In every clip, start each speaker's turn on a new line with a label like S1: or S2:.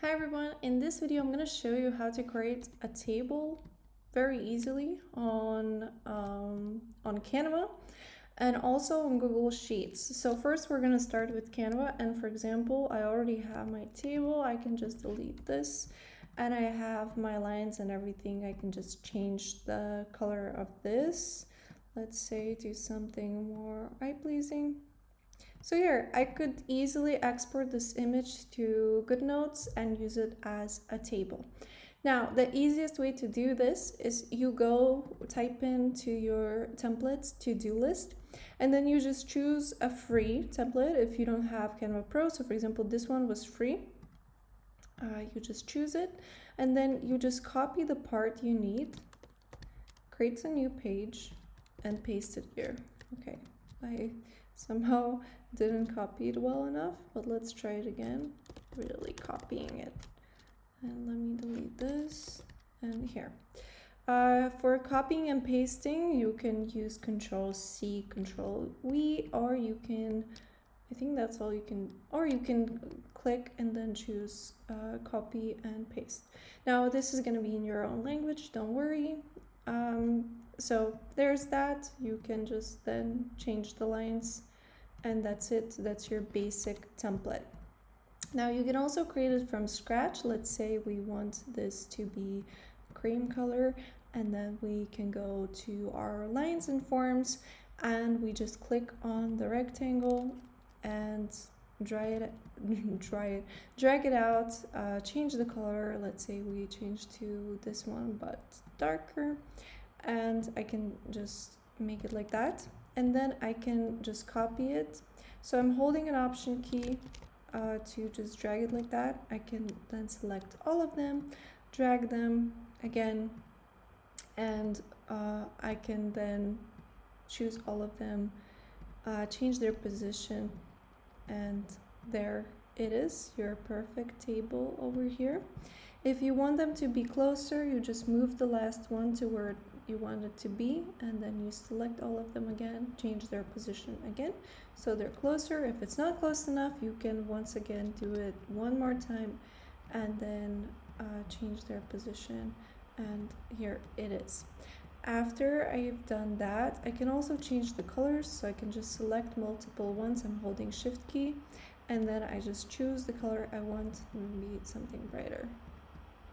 S1: Hi everyone, in this video I'm going to show you how to create a table very easily on Canva and also on Google Sheets. So first we're going to start with Canva, and for example I already have my table. I can just delete this, and I have my lines and everything. I can just change the color of this. Let's say do something more eye-pleasing. So here, I could easily export this image to Goodnotes and use it as a table. Now, the easiest way to do this is you go type into your templates to-do list, and then you just choose a free template if you don't have Canva Pro. So for example, this one was free. You just choose it, and then you just copy the part you need, create a new page, and paste it here. Okay, I somehow didn't copy it well enough, but let's try it again. Really copying it. And let me delete this and here. For copying and pasting, you can use Control-C, Control-V, or you can, I think that's all you can, or you can click and then choose copy and paste. Now this is going to be in your own language, don't worry. So there's that. You can just then change the lines, and that's it. That's your basic template. Now you can also create it from scratch. Let's say we want this to be cream color, and then we can go to our lines and forms, and we just click on the rectangle and drag it out, change the color. Let's say we change to this one but darker, and I can just make it like that, and then I can just copy it. So I'm holding an Option key to just drag it like that. I can then select all of them, drag them again, and I can then choose all of them, change their position, and there it is, your perfect table over here. If you want them to be closer, you just move the last one to where you want it to be, and then you select all of them again, change their position again so they're closer. If it's not close enough, you can once again do it one more time and then change their position, and here it is. After I've done that, I can also change the colors, so I can just select multiple ones. I'm holding Shift key, and then I just choose the color I want, maybe something brighter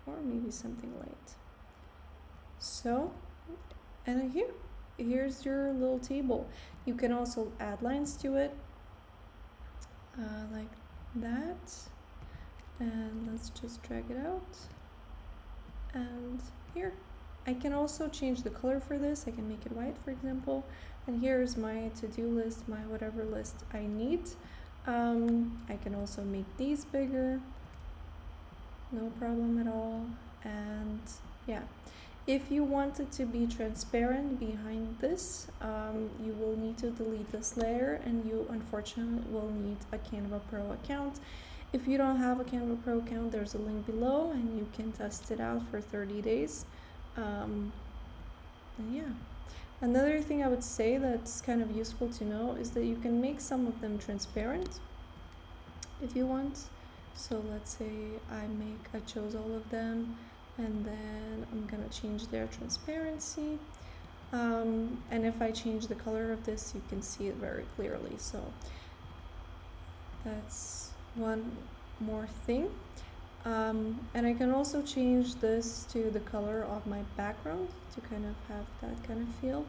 S1: or maybe something light. So, and here's your little table. You can also add lines to it, like that, and let's just drag it out, and here. I can also change the color for this. I can make it white, for example, and here's my to-do list, my whatever list I need. I can also make these bigger, no problem at all. And yeah, if you want it to be transparent behind this, you will need to delete this layer, and you unfortunately will need a Canva Pro account. If you don't have a Canva Pro account, there's a link below and you can test it out for 30 days. And yeah, another thing I would say that's kind of useful to know is that you can make some of them transparent if you want. So let's say I chose all of them, and then I'm gonna change their transparency, and if I change the color of this, you can see it very clearly. So that's one more thing. And I can also change this to the color of my background to kind of have that kind of feel.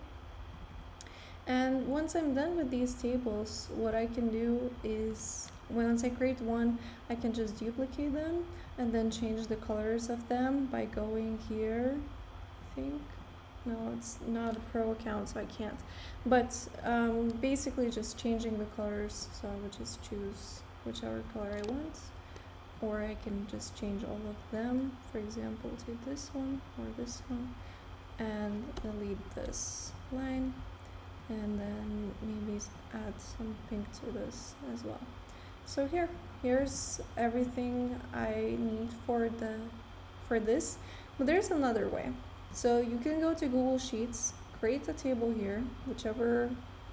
S1: And once I'm done with these tables, what I can do is, once I create one, I can just duplicate them and then change the colors of them by going here, I think. No, it's not a pro account, so I can't. But basically just changing the colors, so I would just choose whichever color I want. Or I can just change all of them, for example, to this one or this one, and delete this line, and then maybe add some pink to this as well. So here's everything I need for this. But there's another way. So you can go to Google Sheets, create a table here,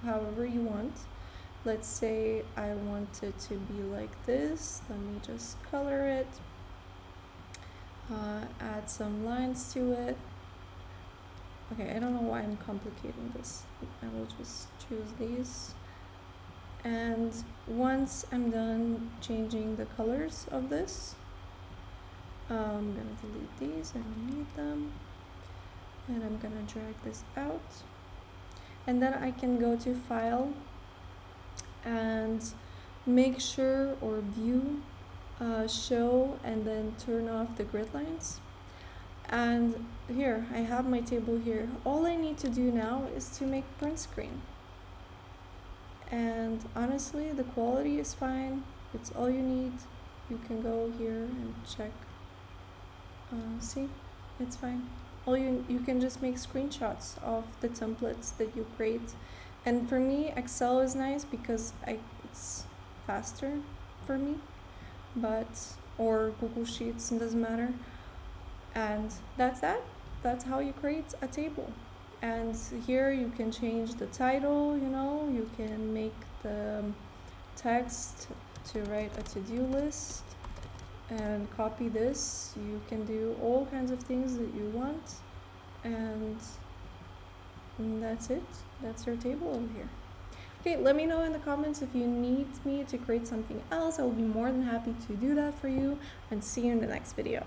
S1: however you want. Let's say I want it to be like this. Let me just color it. add some lines to it. Okay, I don't know why I'm complicating this. I will just choose these. And once I'm done changing the colors of this, I'm gonna delete these, I don't need them. And I'm gonna drag this out. And then I can go to File and make sure, or View, Show, and then turn off the grid lines. And here, I have my table here. All I need to do now is to make print screen. And honestly, the quality is fine. It's all you need. You can go here and check. See, it's fine. You can just make screenshots of the templates that you create. And for me, Excel is nice because it's faster for me, or Google Sheets, it doesn't matter. And that's that. That's how you create a table. And here you can change the title, you can make the text to write a to-do list and copy this. You can do all kinds of things that you want, and that's it. That's your table over here. Okay, let me know in the comments if you need me to create something else. I will be more than happy to do that for you, and see you in the next video.